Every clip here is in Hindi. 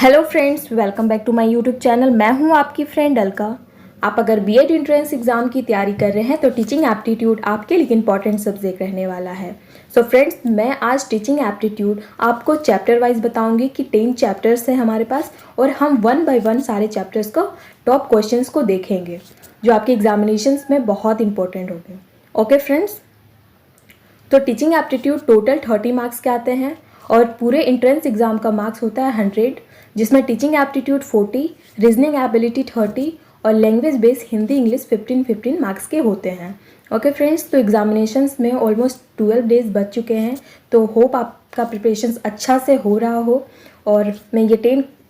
Hello friends, welcome back to my YouTube channel. मैं हूं आपकी फ्रेंड अलका। आप अगर बीएड एंट्रेंस एग्ज़ाम की तैयारी कर रहे हैं तो टीचिंग एप्टीट्यूड आपके लिए इंपॉर्टेंट सब्जेक्ट रहने वाला है। सो फ्रेंड्स, मैं आज टीचिंग एप्टीट्यूड आपको चैप्टर वाइज बताऊंगी कि 10 चैप्टर्स हैं हमारे पास और हम वन बाय वन सारे चैप्टर्स को टॉप क्वेश्चंस को देखेंगे जो आपके एग्जामिनेशंस में बहुत इंपॉर्टेंट होंगे। ओके फ्रेंड्स, तो टीचिंग एप्टीट्यूड टोटल 30 मार्क्स के आते हैं और पूरे एंट्रेंस एग्ज़ाम का मार्क्स होता है 100, जिसमें टीचिंग एप्टीट्यूड 40, रीजनिंग एबिलिटी 30 और language based Hindi English 15 marks के होते हैं। ओके फ्रेंड्स, तो एग्जामिनेशंस में ऑलमोस्ट 12 डेज बच चुके हैं, तो होप आपका प्रिपरेशंस अच्छा से हो रहा हो और मैं ये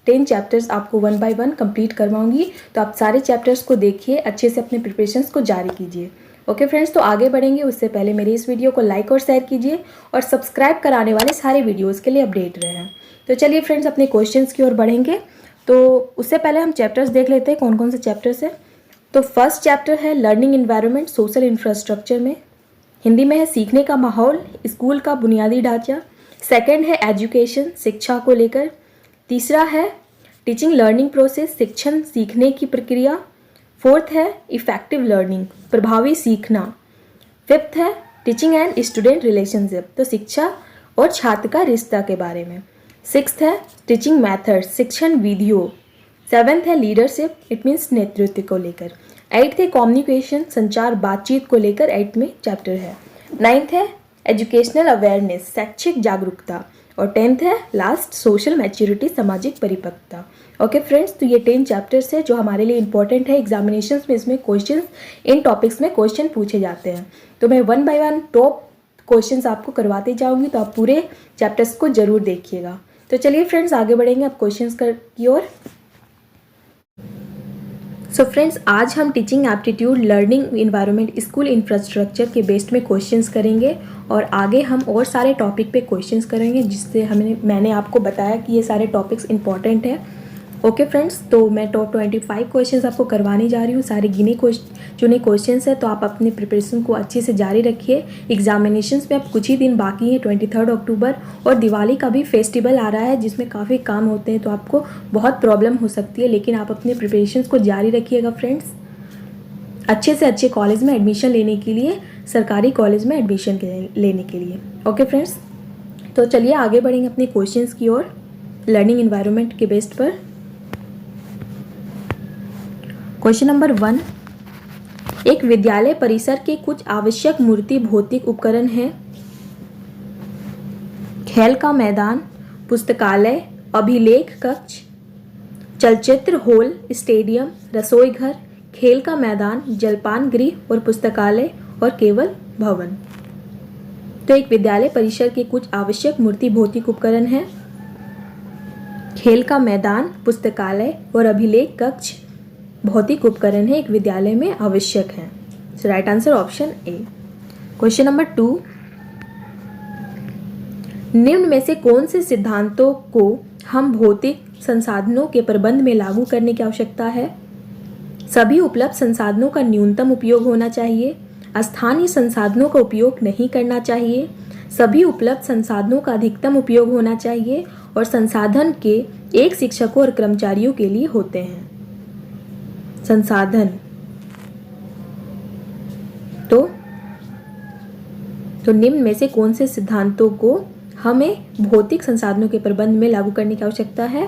10 चैप्टर्स आपको वन बाय वन कंप्लीट करवाऊंगी। तो आप सारे चैप्टर्स को देखिए, अच्छे से अपने प्रिपरेशंस को जारी कीजिए। ओके फ्रेंड्स, तो आगे बढ़ेंगे उससे पहले मेरी इस वीडियो को लाइक और शेयर कीजिए और सब्सक्राइब कराने वाले सारे वीडियोस के लिए अपडेट रहें। तो चलिए फ्रेंड्स, अपने क्वेश्चंस की ओर बढ़ेंगे। तो उससे पहले हम चैप्टर्स देख लेते हैं कौन कौन से चैप्टर्स हैं। तो फर्स्ट चैप्टर है लर्निंग इन्वायरमेंट सोशल इंफ्रास्ट्रक्चर में, हिंदी में है सीखने का माहौल स्कूल का बुनियादी ढांचा। सेकेंड है एजुकेशन शिक्षा को लेकर। तीसरा है टीचिंग लर्निंग प्रोसेस शिक्षण सीखने की प्रक्रिया। फोर्थ है इफेक्टिव लर्निंग प्रभावी सीखना। फिफ्थ है टीचिंग एंड स्टूडेंट रिलेशनशिप, तो शिक्षा और छात्र का रिश्ता के बारे में। सिक्स्थ है टीचिंग मेथड शिक्षण विधियों। सेवेंथ है लीडरशिप इट मीन्स नेतृत्व को लेकर। एट्थ है कम्युनिकेशन संचार बातचीत को लेकर 8 में चैप्टर है। नाइन्थ है एजुकेशनल अवेयरनेस शैक्षिक जागरूकता और 10th है लास्ट सोशल मैच्योरिटी सामाजिक परिपक्वता। ओके फ्रेंड्स, तो ये 10 चैप्टर्स है जो हमारे लिए इंपॉर्टेंट है एग्जामिनेशंस में। इसमें क्वेश्चंस इन टॉपिक्स में क्वेश्चन पूछे जाते हैं, तो मैं one by one top questions आपको करवाते जाऊंगी, तो आप पूरे चैप्टर्स को जरूर देखिएगा। तो चलिए फ्रेंड्स, आगे बढ़ेंगे अब क्वेश्चंस की ओर। सो फ्रेंड्स, आज हम teaching aptitude learning environment school infrastructure के बेस्ड में क्वेश्चंस करेंगे और आगे हम और सारे टॉपिक पे क्वेश्चंस करेंगे जिससे मैंने आपको बताया कि ये सारे टॉपिक्स इंपॉर्टेंट हैं। ओके फ्रेंड्स, तो मैं टॉप 25 क्वेश्चंस आपको करवाने जा रही हूँ, सारे चुने क्वेश्चंस हैं। तो आप अपने प्रिपरेशन को अच्छे से जारी रखिए। एग्जामिनेशंस में अब कुछ ही दिन बाकी हैं, 23 अक्टूबर और दिवाली का भी फेस्टिवल आ रहा है जिसमें काफ़ी काम होते हैं, तो आपको बहुत प्रॉब्लम हो सकती है, लेकिन आप अपने प्रिपरेशंस को जारी रखिएगा फ्रेंड्स। अच्छे से अच्छे कॉलेज में एडमिशन लेने के लिए, सरकारी कॉलेज में एडमिशन लेने के लिए। ओके फ्रेंड्स, तो चलिए आगे बढ़ेंगे अपने क्वेश्चंस की ओर लर्निंग इन्वायरमेंट के बेस्ड पर। क्वेश्चन नंबर 1, एक विद्यालय परिसर के कुछ आवश्यक मूर्ति भौतिक उपकरण हैं। खेल का मैदान, पुस्तकालय, अभिलेख कक्ष, चलचित्र हॉल, स्टेडियम, रसोई घर, खेल का मैदान, जलपान गृह और पुस्तकालय और केवल भवन। तो एक विद्यालय परिसर के कुछ आवश्यक मूर्ति भौतिक उपकरण हैं। खेल का मैदान, पुस्तकालय और अभिलेख कक्ष भौतिक उपकरण है एक विद्यालय में आवश्यक हैं। So right answer option A. Question number 2, निम्न में से कौन से सिद्धांतों को हम भौतिक संसाधनों के प्रबंध में लागू करने की आवश्यकता है? सभी उपलब्ध संसाधनों का न्यूनतम उपयोग होना चाहिए, स्थानीय संसाधनों का उपयोग नहीं करना चाहिए, सभी उपलब्ध संसाधनों का अधिकतम उपयोग होना चाहिए और संसाधन के एक शिक्षकों और कर्मचारियों के लिए होते हैं। संसाधन तो निम्न में से कौन से सिद्धांतों को हमें भौतिक संसाधनों के प्रबंध में लागू करने की आवश्यकता है?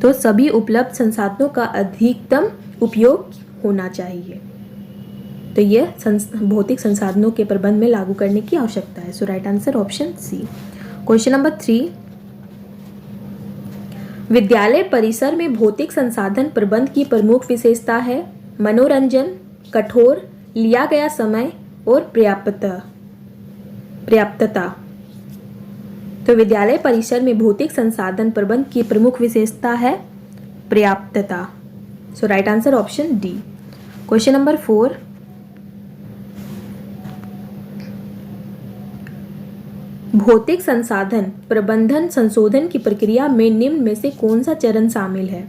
तो सभी उपलब्ध संसाधनों का अधिकतम उपयोग होना चाहिए, तो यह भौतिक संसाधनों के प्रबंध में लागू करने की आवश्यकता है। So right answer option C. Question number 3, विद्यालय परिसर में भौतिक संसाधन प्रबंध की प्रमुख विशेषता है मनोरंजन, कठोर, लिया गया समय और पर्याप्तता। तो विद्यालय परिसर में भौतिक संसाधन प्रबंध की प्रमुख विशेषता है पर्याप्तता। So right answer option D. Question number 4, भौतिक संसाधन प्रबंधन संशोधन की प्रक्रिया में निम्न में से कौन सा चरण शामिल है?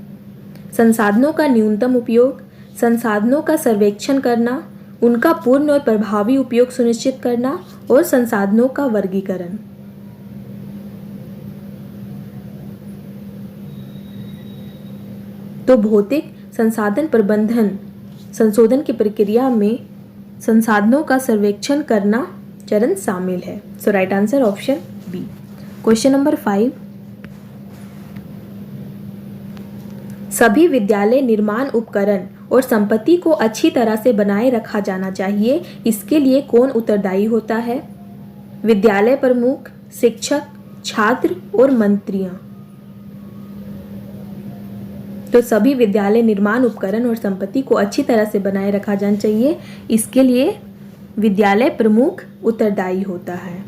संसाधनों का न्यूनतम उपयोग, संसाधनों का सर्वेक्षण करना, उनका पूर्ण और प्रभावी उपयोग सुनिश्चित करना और संसाधनों का वर्गीकरण। तो भौतिक संसाधन प्रबंधन संशोधन की प्रक्रिया में संसाधनों का सर्वेक्षण करना चरण शामिल है। So right answer option B. Question number 5, सभी विद्यालय निर्माण उपकरण और संपत्ति को अच्छी तरह से बनाए रखा जाना चाहिए, इसके लिए कौन उत्तरदायी होता है? विद्यालय प्रमुख, शिक्षक, छात्र और मंत्रियां। तो सभी विद्यालय निर्माण उपकरण और संपत्ति को अच्छी तरह से बनाए रखा जाना चाहिए, इसके लिए विद्यालय प्रमुख उत्तरदायी होता है,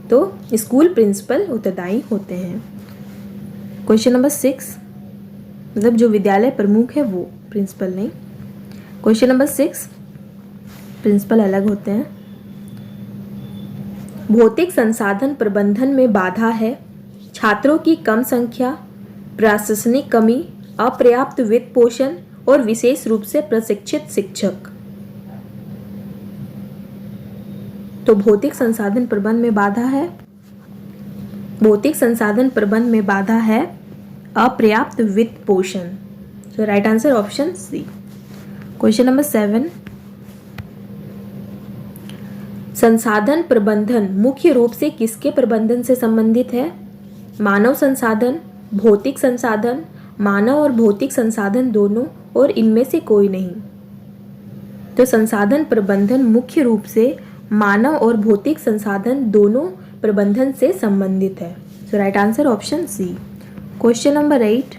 तो स्कूल प्रिंसिपल उत्तरदायी होते हैं। क्वेश्चन नंबर 6, मतलब जो विद्यालय प्रमुख है वो, प्रिंसिपल नहीं। क्वेश्चन नंबर 6, प्रिंसिपल अलग होते हैं। भौतिक संसाधन प्रबंधन में बाधा है छात्रों की कम संख्या, प्रशासनिक कमी, अपर्याप्त वित्त पोषण और विशेष रूप से प्रशिक्षित शिक्षक। तो भौतिक संसाधन प्रबंधन में बाधा है, भौतिक संसाधन प्रबंधन में बाधा है अपर्याप्त वित्त पोषण। तो right answer option C. Question number 7, संसाधन प्रबंधन मुख्य रूप से किसके प्रबंधन से संबंधित है? मानव संसाधन, भौतिक संसाधन, मानव और भौतिक संसाधन दोनों, और इनमें से कोई नहीं। तो संसाधन प्रबंधन मुख्य रूप से मानव और भौतिक संसाधन दोनों प्रबंधन से संबंधित है। So right answer option C. Question number 8,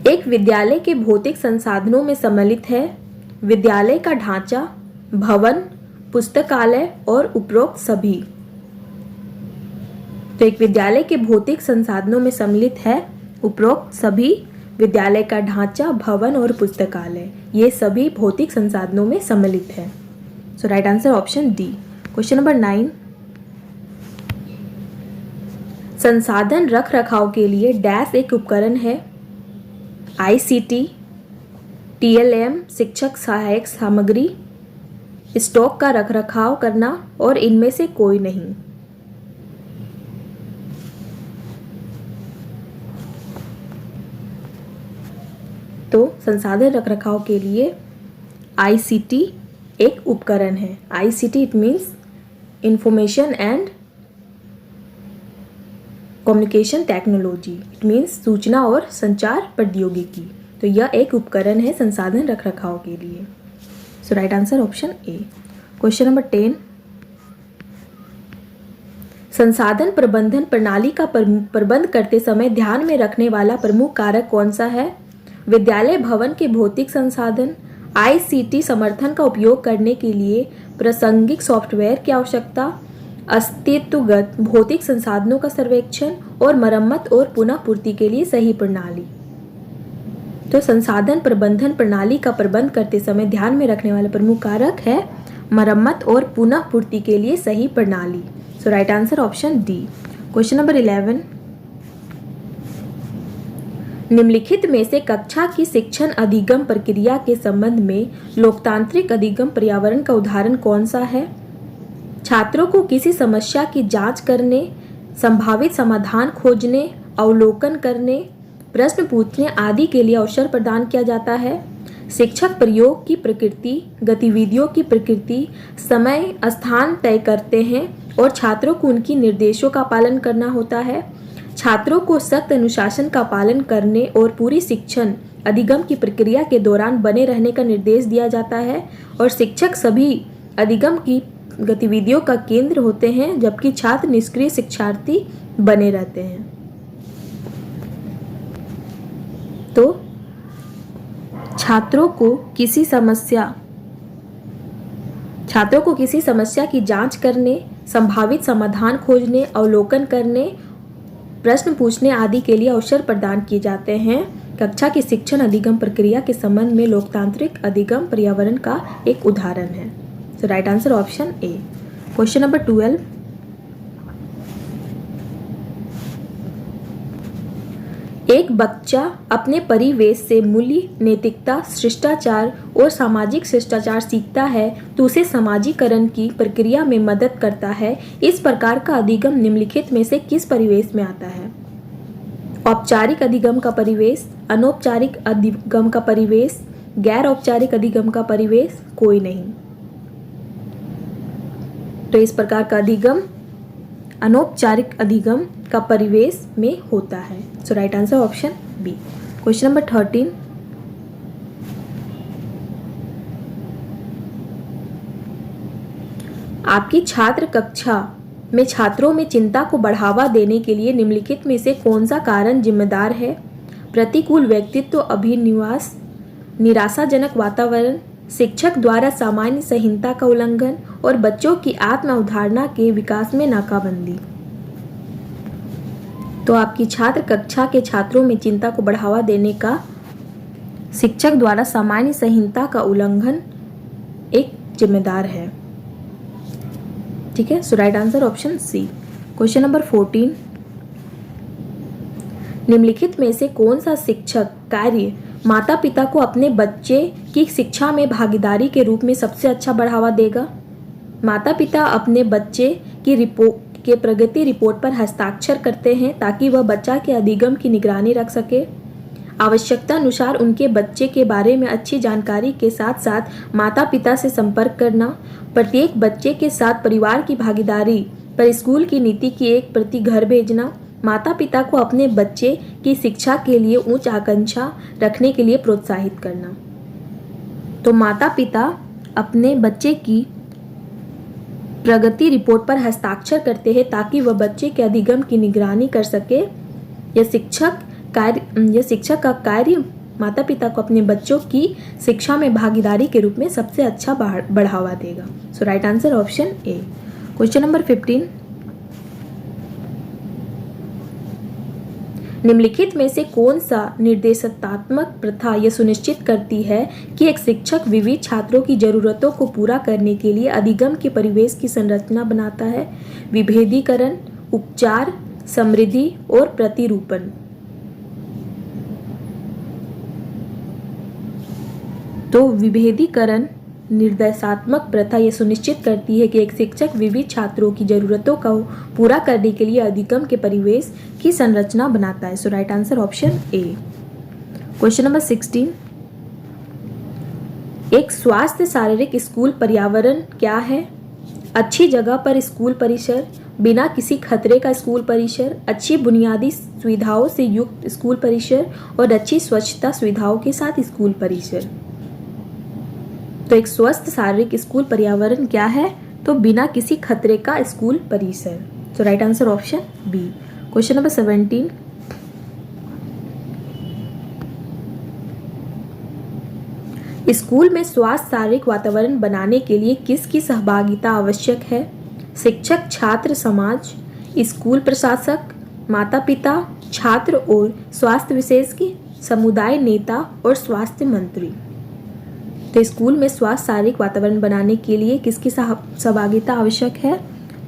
एक विद्यालय के भौतिक संसाधनों में सम्मिलित है विद्यालय का ढांचा, भवन, पुस्तकालय और उपरोक्त सभी। तो एक विद्यालय के भौतिक संसाधनों में सम्मिलित है उपरोक्त सभी, विद्यालय का ढांचा, भवन और पुस्तकालय, ये सभी भौतिक संसाधनों में सम्मिलित है। So right answer option D. Question number 9, संसाधन रख रखाव के लिए डैश एक उपकरण है? ICT, TLM शिक्षक सहायक सामग्री, स्टॉक का रख रखाव करना, और इनमें से कोई नहीं। तो संसाधन रख रखाव के लिए ICT एक उपकरण है। ICT it means information and communication technology, it means सूचना और संचार प्रौद्योगिकी। तो यह एक उपकरण है संसाधन रख रखाव के लिए। So right answer option A. Question number 10, संसाधन प्रबंधन प्रणाली का प्रबंध करते समय ध्यान में रखने वाला प्रमुख कारक कौन सा है? विद्यालय भवन के भौतिक संसाधन, ICT समर्थन का उपयोग करने के लिए प्रासंगिक सॉफ्टवेयर की आवश्यकता, अस्तित्वगत भौतिक संसाधनों का सर्वेक्षण, और मरम्मत और पुनः पूर्ति के लिए सही प्रणाली। तो संसाधन प्रबंधन प्रणाली का प्रबंध करते समय ध्यान में रखने वाला प्रमुख कारक है मरम्मत और पुनः पूर्ति के लिए सही प्रणाली। So right answer option D. Question number 11, निम्नलिखित में से कक्षा की शिक्षण अधिगम प्रक्रिया के संबंध में लोकतांत्रिक अधिगम पर्यावरण का उदाहरण कौन सा है? छात्रों को किसी समस्या की जांच करने, संभावित समाधान खोजने, अवलोकन करने, प्रश्न पूछने आदि के लिए अवसर प्रदान किया जाता है। शिक्षक प्रयोग की प्रकृति, गतिविधियों की प्रकृति, समय, स्थान तय करते हैं और छात्रों को उनकी निर्देशों का पालन करना होता है। छात्रों को सख्त अनुशासन का पालन करने और पूरी शिक्षण अधिगम की प्रक्रिया के दौरान बने रहने का निर्देश दिया जाता है, और शिक्षक सभी अधिगम की गतिविधियों का केंद्र होते हैं, जबकि छात्र निष्क्रिय शिक्षार्थी बने रहते हैं। तो छात्रों को किसी समस्या की जांच करने, संभावित समाधान खोजने, अवलोकन करने, प्रश्न पूछने आदि के लिए अवसर प्रदान किए जाते हैं। कक्षा की शिक्षण अधिगम प्रक्रिया के संबंध में लोकतांत्रिक अधिगम पर्यावरण का एक उदाहरण है। So right answer option A. Question number 12, एक बच्चा अपने परिवेश से मूल्य, नैतिकता, शिष्टाचार और सामाजिक शिष्टाचार सीखता है तो उसे समाजीकरण की प्रक्रिया में मदद करता है। इस प्रकार का अधिगम निम्नलिखित में से किस परिवेश में आता है? औपचारिक अधिगम का परिवेश, अनौपचारिक अधिगम का परिवेश, गैर औपचारिक अधिगम का परिवेश, कोई नहीं। तो इस प्रकार का अधिगम अनौपचारिक अधिगम का परिवेश में होता है। So right answer option B. Question number 13, आपकी छात्र कक्षा में छात्रों में चिंता को बढ़ावा देने के लिए निम्नलिखित में से कौन सा कारण जिम्मेदार है? प्रतिकूल व्यक्तित्व अभिनिवास, निराशाजनक वातावरण, शिक्षक द्वारा सामान्य संहिता का उल्लंघन और बच्चों की आत्म अवधारणा के विकास में नाकाबंदी। तो आपकी छात्र कक्षा के छात्रों में चिंता को बढ़ावा देने का शिक्षक द्वारा सामान्य संहिता का उल्लंघन एक जिम्मेदार है। ठीक है, so right answer option C. Question number 14, निम्नलिखित में से कौन सा शिक्षक कार्य माता पिता को अपने बच्चे की शिक्षा में भागीदारी के रूप में सबसे अच्छा बढ़ावा देगा? माता पिता अपने बच्चे की प्रगति रिपोर्ट पर हस्ताक्षर करते हैं ताकि वह बच्चा के अधिगम की निगरानी रख सके। आवश्यकता अनुसार उनके बच्चे के बारे में अच्छी जानकारी के साथ साथ माता पिता से संपर्क करना, प्रत्येक बच्चे के साथ परिवार की भागीदारी पर स्कूल की नीति की एक प्रति घर भेजना, माता पिता को अपने बच्चे की शिक्षा के लिए उच्च आकांक्षा रखने के लिए प्रोत्साहित करना। तो माता पिता अपने बच्चे की प्रगति रिपोर्ट पर हस्ताक्षर करते हैं ताकि वह बच्चे के अधिगम की निगरानी कर सके। यह शिक्षक का कार्य माता पिता को अपने बच्चों की शिक्षा में भागीदारी के रूप में सबसे अच्छा बढ़ावा देगा। So right answer option A. Question number 15, निम्नलिखित में से कौन सा निर्देशात्मक प्रथा यह सुनिश्चित करती है कि एक शिक्षक विविध छात्रों की जरूरतों को पूरा करने के लिए अधिगम के परिवेश की संरचना बनाता है? विभेदीकरण, उपचार, समृद्धि और प्रतिरूपण। तो विभेदीकरण निर्देशात्मक प्रथा यह सुनिश्चित करती है कि एक शिक्षक विविध छात्रों की जरूरतों को पूरा करने के लिए अधिगम के परिवेश की संरचना बनाता है। So right answer option A. Question number 16, एक स्वस्थ शारीरिक स्कूल पर्यावरण क्या है? अच्छी जगह पर स्कूल परिसर, बिना किसी खतरे का स्कूल परिसर, अच्छी बुनियादी सुविधाओं से युक्त स्कूल परिसर और अच्छी स्वच्छता सुविधाओं के साथ स्कूल परिसर। तो एक स्वस्थ शारीरिक स्कूल पर्यावरण क्या है? तो बिना किसी खतरे का स्कूल परिसर। तो right answer option B. Question number 17, school में स्वस्थ शारीरिक वातावरण बनाने के लिए किसकी सहभागिता आवश्यक है? शिक्षक, छात्र, समाज, स्कूल प्रशासक, माता पिता, छात्र और स्वास्थ्य विशेषज्ञ, समुदाय नेता और स्वास्थ्य मंत्री। तो स्कूल में स्वस्थ शारीरिक वातावरण बनाने के लिए किसकी सहभागिता आवश्यक है?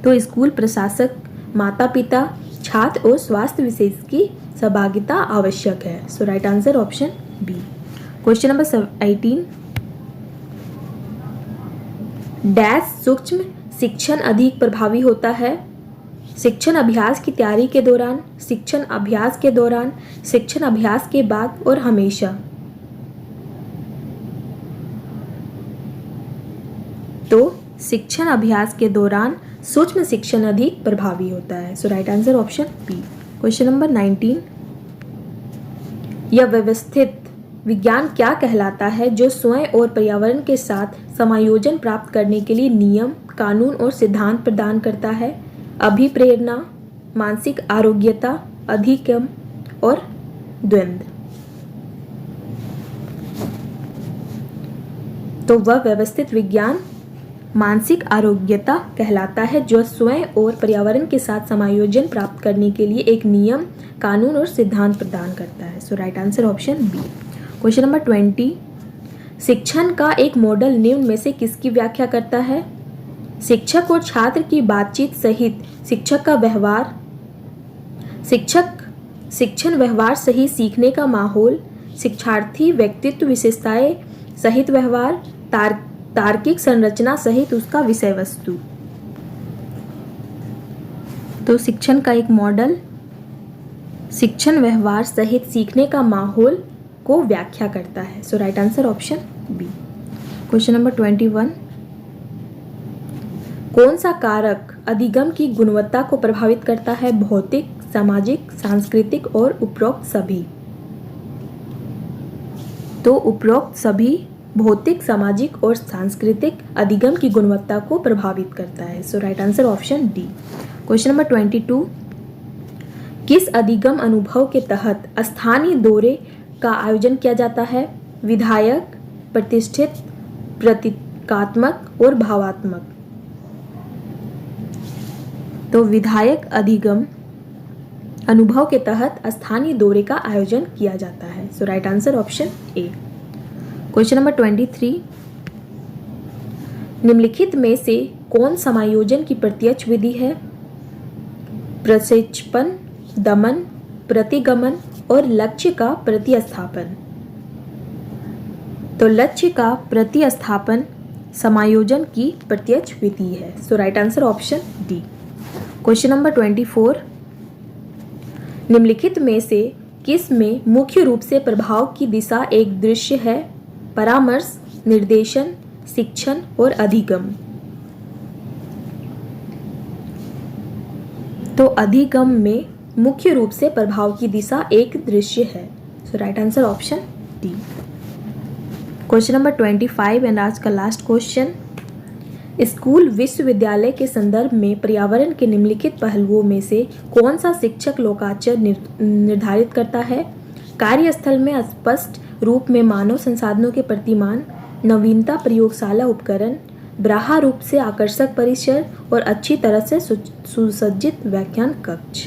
तो स्कूल प्रशासक, माता पिता, छात्र और स्वास्थ्य विशेषज्ञ की सहभागिता आवश्यक है। So right answer option B. Question number 18, dash सूक्ष्म शिक्षण अधिक प्रभावी होता है? शिक्षण अभ्यास की तैयारी के दौरान, शिक्षण अभ्यास के दौरान, शिक्षण अभ्यास के बाद और हमेशा। तो शिक्षण अभ्यास के दौरान सूक्ष्म शिक्षण अधिक प्रभावी होता है। So right answer option B. Question number 19, यह व्यवस्थित विज्ञान क्या कहलाता है जो स्वयं और पर्यावरण के साथ समायोजन प्राप्त करने के लिए नियम, कानून और सिद्धांत प्रदान करता है? अभिप्रेरणा, मानसिक आरोग्यता, अधिगम और द्वंद्व। तो वह व्यवस्थित विज्ञान मानसिक आरोग्यता कहलाता है जो स्वयं और पर्यावरण के साथ समायोजन प्राप्त करने के लिए एक नियम, कानून और सिद्धांत प्रदान करता है। So right answer option B. Question number 20, शिक्षण का एक मॉडल निम्न में से किसकी व्याख्या करता है? शिक्षक और छात्र की बातचीत सहित शिक्षक का व्यवहार, शिक्षण व्यवहार सहित सीखने का माहौल, शिक्षार्थी व्यक्तित्व विशेषताएं सहित व्यवहार, तार्किक संरचना सहित उसका विषय वस्तु। तो शिक्षण का एक मॉडल शिक्षण व्यवहार सहित सीखने का माहौल को व्याख्या करता है। So right answer option B. Question number 21, कौन सा कारक अधिगम की गुणवत्ता को प्रभावित करता है? भौतिक, सामाजिक, सांस्कृतिक और उपरोक्त सभी। तो उपरोक्त सभी भौतिक, सामाजिक और सांस्कृतिक अधिगम की गुणवत्ता को प्रभावित करता है। So right answer option D. Question number 22, किस अधिगम अनुभव के तहत स्थानीय दौरे का आयोजन किया जाता है? विधायक, प्रतिष्ठित, प्रतीकात्मक और भावात्मक। तो विधायक अधिगम अनुभव के तहत स्थानीय दौरे का आयोजन किया जाता है। So right answer option A. Question number 23, निम्नलिखित में से कौन समायोजन की प्रत्यक्ष विधि है? प्रक्षेपण, दमन, प्रतिगमन और लक्ष्य का प्रतिस्थापन। तो लक्ष्य का प्रतिस्थापन समायोजन की प्रत्यक्ष विधि है। So right answer option D. Question number 24, निम्नलिखित में से किस में मुख्य रूप से प्रभाव की दिशा एक दृश्य है? परामर्श, निर्देशन, शिक्षण और अधिगम। तो अधिगम में मुख्य रूप से प्रभाव की दिशा एक दृश्य है। So right answer option D. Question number 25 and आज का लास्ट क्वेश्चन, स्कूल विश्वविद्यालय के संदर्भ में पर्यावरण के निम्नलिखित पहलुओं में से कौन सा शिक्षक लोकाचार निर्धारित करता है? कार्यस्थल में स्पष्ट रूप में मानव संसाधनों के प्रतिमान, नवीनता प्रयोगशाला उपकरण, बाह्य रूप से आकर्षक परिसर और अच्छी तरह से सुसज्जित व्याख्यान कक्ष।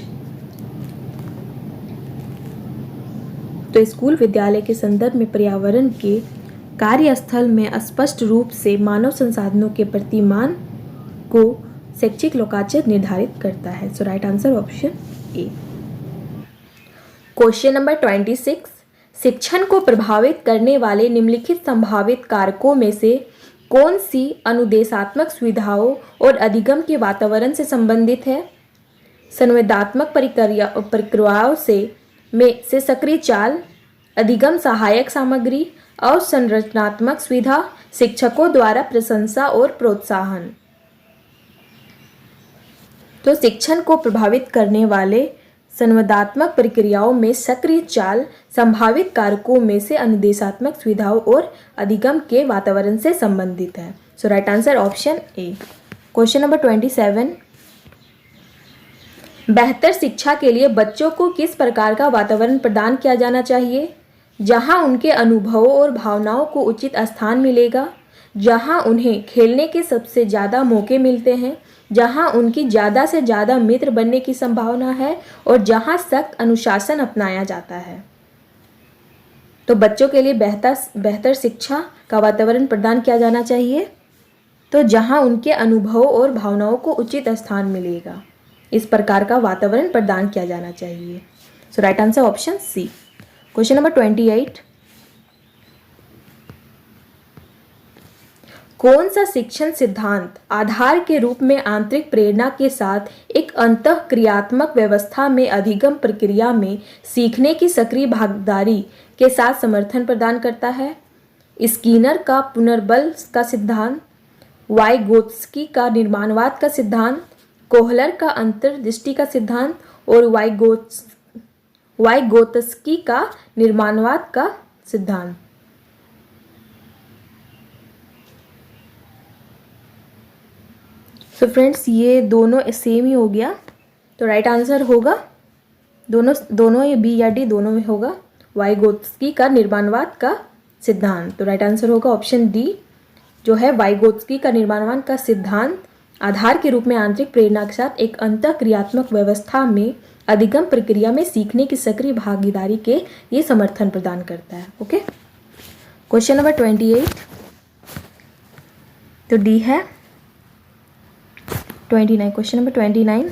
तो स्कूल विद्यालय के संदर्भ में पर्यावरण के कार्यस्थल में स्पष्ट रूप से मानव संसाधनों के प्रतिमान को शैक्षिक लोकाचार निर्धारित करता है। So right answer option A. Question number 26, शिक्षण को प्रभावित करने वाले निम्नलिखित संभावित कारकों में से कौन सी अनुदेशात्मक सुविधाओं और अधिगम के वातावरण से संबंधित है? संवेदनात्मक प्रक्रियाओं से सक्रिय चाल, अधिगम सहायक सामग्री और संरचनात्मक सुविधा, शिक्षकों द्वारा प्रशंसा और प्रोत्साहन। तो शिक्षण को प्रभावित करने वाले संवेदनात्मक प्रक्रियाओं में सक्रिय चाल संभावित कारकों में से अनुदेशात्मक सुविधाओं और अधिगम के वातावरण से संबंधित है। So right answer option A. Question number 27, बेहतर शिक्षा के लिए बच्चों को किस प्रकार का वातावरण प्रदान किया जाना चाहिए? जहां उनके अनुभवों और भावनाओं को उचित स्थान मिलेगा, जहां उन्हें खेलने के सबसे ज़्यादा मौके मिलते हैं, जहां उनकी ज़्यादा से ज़्यादा मित्र बनने की संभावना है और जहां सख्त अनुशासन अपनाया जाता है। तो बच्चों के लिए बेहतर शिक्षा का वातावरण प्रदान किया जाना चाहिए तो जहां उनके अनुभवों और भावनाओं को उचित स्थान मिलेगा, इस प्रकार का वातावरण प्रदान किया जाना चाहिए। So right answer option C. Question number 28, कौन सा शिक्षण सिद्धांत आधार के रूप में आंतरिक प्रेरणा के साथ एक अंतःक्रियात्मक व्यवस्था में अधिगम प्रक्रिया में सीखने की सक्रिय भागीदारी के साथ समर्थन प्रदान करता है? स्किनर का पुनर्बल का सिद्धांत, वाइगोत्स्की का निर्माणवाद का सिद्धांत, कोहलर का अंतर्दृष्टि का सिद्धांत और वाइगोत्स्की का निर्माणवाद का सिद्धांत। तो फ्रेंड्स ये दोनों सेम ही हो गया, तो राइट आंसर होगा दोनों ये बी या डी दोनों में होगा वाइगोत्स्की का निर्माणवाद का सिद्धांत। तो राइट आंसर होगा ऑप्शन डी जो है वाइगोत्स्की का निर्माणवाद का सिद्धांत आधार के रूप में आंतरिक प्रेरणा के साथ एक अंतःक्रियात्मक व्यवस्था में अधिगम प्रक्रिया में सीखने की सक्रिय भागीदारी के लिए समर्थन प्रदान करता है। ओके, क्वेश्चन नंबर 28, तो डी है 29। क्वेश्चन नंबर 29,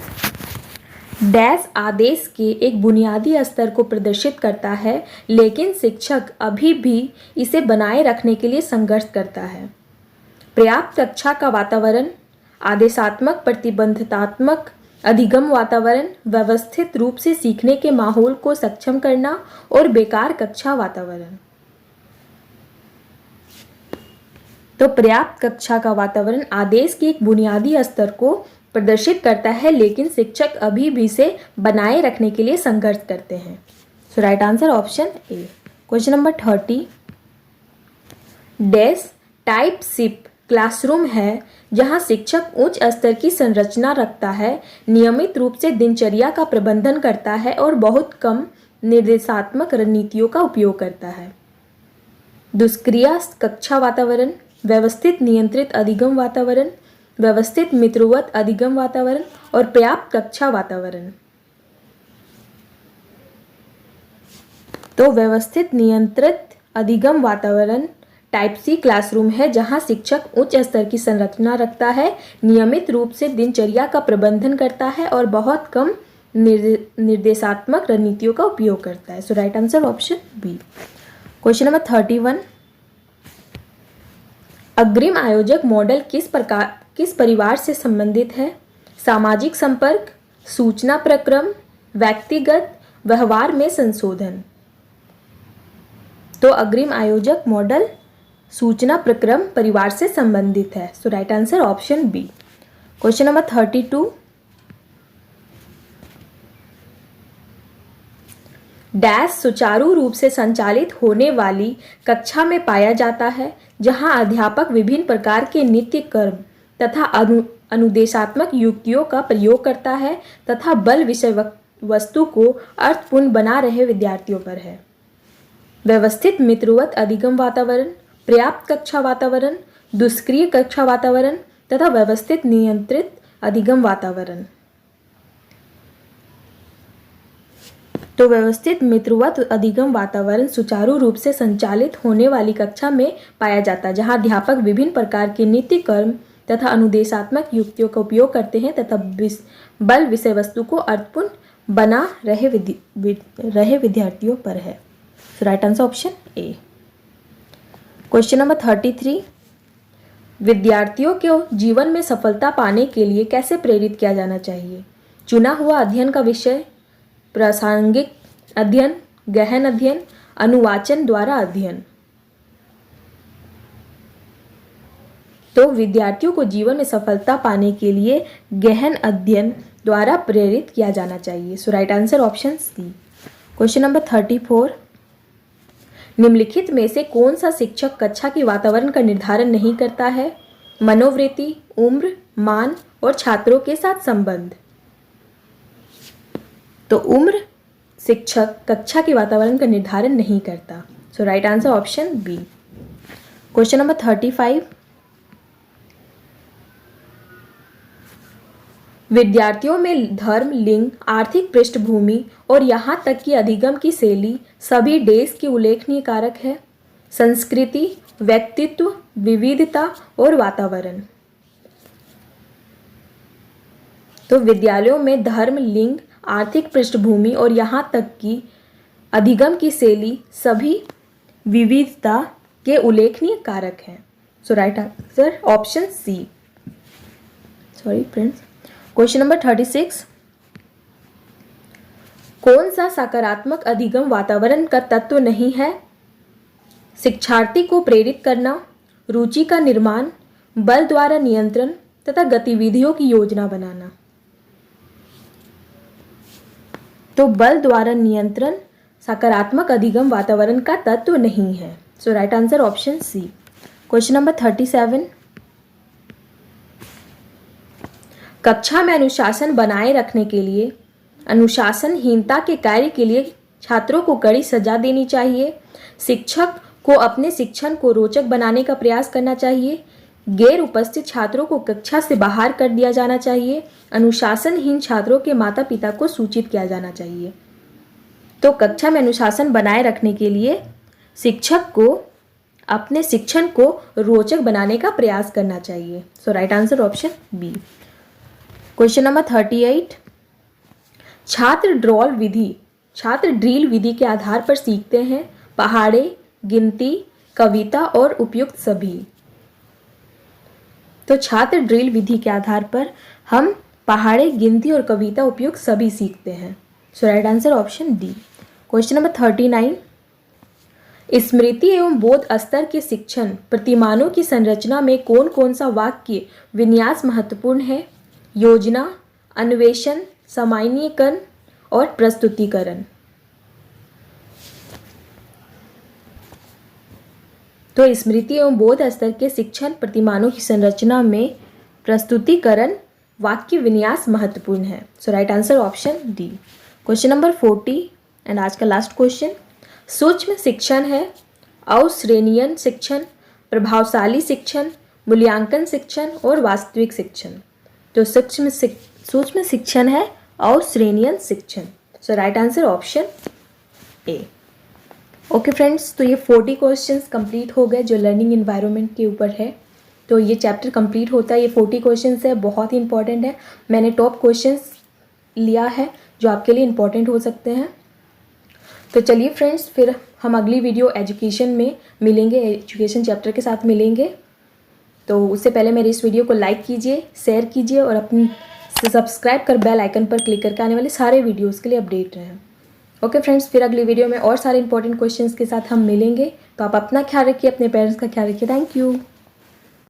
डैश आदेश के एक बुनियादी स्तर को प्रदर्शित करता है लेकिन शिक्षक अभी भी इसे बनाए रखने के लिए संघर्ष करता है। पर्याप्त कक्षा का वातावरण, आदेशात्मक, प्रतिबंधात्मक अधिगम वातावरण, व्यवस्थित रूप से सीखने के माहौल को सक्षम करना और बेकार कक्षा वातावरण। तो पर्याप्त कक्षा का वातावरण आदेश के एक बुनियादी स्तर को प्रदर्शित करता है, लेकिन शिक्षक अभी भी इसे बनाए रखने के लिए संघर्ष करते हैं। So right answer option A. Question number 30, dash type सिप क्लासरूम है जहां शिक्षक उच्च स्तर की संरचना रखता है, नियमित रूप से दिनचर्या का प्रबंधन करता है और बहुत कम निर्देशात्मक रणनीतियों का उपयोग करता है। दुष्क्रिया कक्षा वातावरण, व्यवस्थित नियंत्रित अधिगम वातावरण, व्यवस्थित मित्रवत अधिगम वातावरण और पर्याप्त कक्षा वातावरण। तो व्यवस्थित नियंत्रित अधिगम वातावरण टाइप सी क्लासरूम है जहां शिक्षक उच्च स्तर की संरचना रखता है, नियमित रूप से दिनचर्या का प्रबंधन करता है और बहुत कम निर्देशात्मक रणनीतियों का उपयोग करता है। So right answer option B. Question number 31, अग्रिम आयोजक मॉडल किस परिवार से संबंधित है? सामाजिक संपर्क, सूचना प्रक्रम, व्यक्तिगत व्यवहार में संशोधन। तो अग्रिम आयोजक मॉडल सूचना प्रक्रम परिवार से संबंधित है। So right answer option B. Question number 32, dash सुचारू रूप से संचालित होने वाली कक्षा में पाया जाता है जहां अध्यापक विभिन्न प्रकार के नित्य कर्म तथा अनुदेशात्मक युक्तियों का प्रयोग करता है तथा बल विषय वस्तु को अर्थपूर्ण बना रहे विद्यार्थियों पर है। व्यवस्थित मित्रवत अधिगम वातावरण, पर्याप्त कक्षा वातावरण, दुष्क्रिय कक्षा वातावरण तथा व्यवस्थित नियंत्रित अधिगम वातावरण। तो व्यवस्थित मित्रवत अधिगम वातावरण सुचारू रूप से संचालित होने वाली कक्षा में पाया जाता है जहां अध्यापक विभिन्न प्रकार के नित्य कर्म तथा अनुदेशात्मक युक्तियों का उपयोग करते हैं तथा बल विषय वस्तु को अर्थपूर्ण बना रहे विद्यार्थियों पर है। Right answer option A. Question number 33, विद्यार्थियों को जीवन में सफलता पाने के लिए कैसे प्रेरित किया जाना चाहिए? चुना हुआ अध्ययन का विषय, प्रासंगिक अध्ययन, गहन अध्ययन, अनुवाचन द्वारा अध्ययन। तो विद्यार्थियों को जीवन में सफलता पाने के लिए गहन अध्ययन द्वारा प्रेरित किया जाना चाहिए। So right answer option C. Question number 34, निम्नलिखित में से कौन सा शिक्षक कक्षा के वातावरण का निर्धारण नहीं करता है? मनोवृत्ति, उम्र, मान और छात्रों के साथ संबंध। तो उम्र शिक्षक कक्षा के वातावरण का निर्धारण नहीं करता। So right answer option B. Question number 35, विद्यार्थियों में धर्म, लिंग, आर्थिक पृष्ठभूमि और यहाँ तक कि अधिगम की शैली सभी देश के उल्लेखनीय कारक है। संस्कृति, व्यक्तित्व, विविधता और वातावरण। तो विद्यालयों में धर्म, लिंग, आर्थिक पृष्ठभूमि और यहाँ तक कि अधिगम की शैली सभी विविधता के उल्लेखनीय कारक हैं। So right answer option C. Sorry friends. Question number 36, कौन सा सकारात्मक अधिगम वातावरण का तत्व नहीं है? शिक्षार्थी को प्रेरित करना, रुचि का निर्माण, बल द्वारा नियंत्रण तथा गतिविधियों की योजना बनाना। तो बल द्वारा नियंत्रण सकारात्मक अधिगम वातावरण का तत्व नहीं है। So right answer option C. Question number 37, कक्षा में अनुशासन बनाए रखने के लिए अनुशासनहीनता के कार्य के लिए छात्रों को कड़ी सजा देनी चाहिए। शिक्षक को अपने शिक्षण को रोचक बनाने का प्रयास करना चाहिए। गैर उपस्थित छात्रों को कक्षा से बाहर कर दिया जाना चाहिए। अनुशासनहीन छात्रों के माता पिता को सूचित किया जाना चाहिए। तो कक्षा में अनुशासन बनाए रखने के लिए शिक्षक को अपने शिक्षण को रोचक बनाने का प्रयास करना चाहिए। So right answer option B. Question number 38, छात्र ड्रिल विधि के आधार पर सीखते हैं। पहाड़े, गिनती, कविता और उपयुक्त सभी। तो छात्र ड्रिल विधि के आधार पर हम पहाड़े, गिनती और कविता उपयोग सभी सीखते हैं। So right answer option D. Question number 39, स्मृति एवं बोध स्तर के शिक्षण प्रतिमानों की संरचना में कौन कौन सा वाक्य विन्यास महत्वपूर्ण है? योजना, अन्वेषण, सामान्यीकरण और प्रस्तुतिकरण। तो स्मृति एवं बोध स्तर के शिक्षण प्रतिमानों की संरचना में प्रस्तुतिकरण वाक्य विन्यास महत्वपूर्ण है। So right answer option D. Question number 40 and आज का लास्ट क्वेश्चन, सूक्ष्म शिक्षण है अवश्रेणीयन शिक्षण, प्रभावशाली शिक्षण, मूल्यांकन शिक्षण और वास्तविक शिक्षण। तो सूक्ष्म शिक्षण है अवश्रेणीयन शिक्षण। So right answer option A. Okay friends, तो ये 40 क्वेश्चंस कंप्लीट हो गए जो लर्निंग इन्वायरमेंट के ऊपर है। तो ये चैप्टर कंप्लीट होता है। ये 40 क्वेश्चंस है, बहुत ही इंपॉर्टेंट है। मैंने टॉप क्वेश्चंस लिया है जो आपके लिए इंपॉर्टेंट हो सकते हैं। तो चलिए फ्रेंड्स, फिर हम अगली वीडियो एजुकेशन में मिलेंगे, एजुकेशन चैप्टर के साथ मिलेंगे। तो उससे पहले मेरे इस वीडियो को लाइक कीजिए, शेयर कीजिए और अपनी सब्सक्राइब कर बेल आइकन पर क्लिक करके आने वाले सारे वीडियोज़ के लिए अपडेट रहें। ओके फ्रेंड्स, फिर अगली वीडियो में और सारे इंपॉर्टेंट क्वेश्चंस के साथ हम मिलेंगे। तो आप अपना ख्याल रखिए, अपने पेरेंट्स का ख्याल रखिए। Thank you.